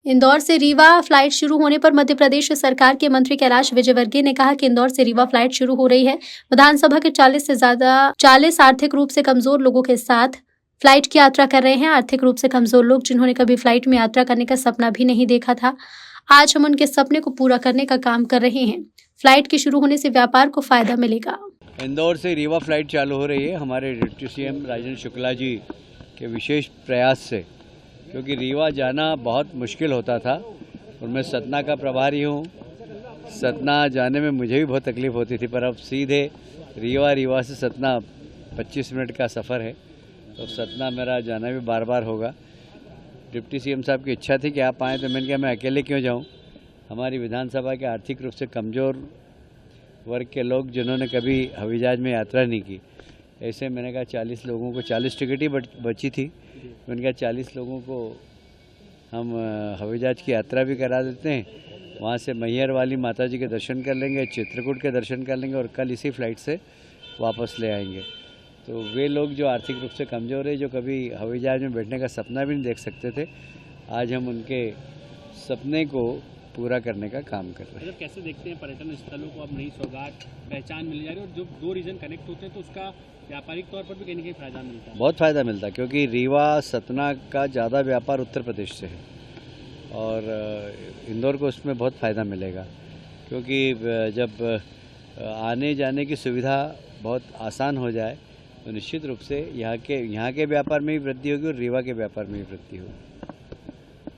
इंदौर से रीवा फ्लाइट शुरू होने पर मध्य प्रदेश सरकार के मंत्री कैलाश विजयवर्गीय ने कहा कि इंदौर से रीवा फ्लाइट शुरू हो रही है। विधानसभा के 40 आर्थिक रूप से कमजोर लोगों के साथ फ्लाइट की यात्रा कर रहे हैं। आर्थिक रूप से कमजोर लोग जिन्होंने कभी फ्लाइट में यात्रा करने का सपना भी नहीं देखा था, आज हम उनके सपने को पूरा करने का काम कर रहे हैं। फ्लाइट के शुरू होने से व्यापार को फायदा मिलेगा। इंदौर से रीवा फ्लाइट चालू हो रही है हमारे डिप्टी सीएम राजेंद्र शुक्ला जी के विशेष प्रयास से, क्योंकि रीवा जाना बहुत मुश्किल होता था और मैं सतना का प्रभारी हूँ। सतना जाने में मुझे भी बहुत तकलीफ़ होती थी, पर अब सीधे रीवा से सतना 25 मिनट का सफ़र है, तो सतना मेरा जाना भी बार बार होगा। डिप्टी सीएम साहब की इच्छा थी कि आप आएँ, तो मैंने कहा मैं अकेले क्यों जाऊँ। हमारी विधानसभा के आर्थिक रूप से कमज़ोर वर्ग के लोग जिन्होंने कभी हवाई जहाज में यात्रा नहीं की, ऐसे मैंने कहा 40 लोगों को, 40 टिकट ही बची थी, मैंने कहा 40 लोगों को हम हवाई जहाज की यात्रा भी करा देते हैं। वहाँ से मैहर वाली माता जी के दर्शन कर लेंगे, चित्रकूट के दर्शन कर लेंगे और कल इसी फ्लाइट से वापस ले आएंगे। तो वे लोग जो आर्थिक रूप से कमज़ोर है, जो कभी हवाई जहाज में बैठने का सपना भी नहीं देख सकते थे, आज हम उनके सपने को पूरा करने का काम कर रहे हैं। कैसे देखते हैं पर्यटन स्थलों को अब नई सौगात पहचान मिल जा रही है, और जब दो रीजन कनेक्ट होते हैं तो उसका व्यापारिक तौर पर भी कहीं ना कहीं फायदा मिलता है। बहुत फ़ायदा मिलता है, क्योंकि रीवा सतना का ज़्यादा व्यापार उत्तर प्रदेश से है और इंदौर को उसमें बहुत फ़ायदा मिलेगा, क्योंकि जब आने जाने की सुविधा बहुत आसान हो जाए तो निश्चित रूप से यहाँ के व्यापार में भी वृद्धि होगी और रीवा के व्यापार में भी वृद्धि होगी।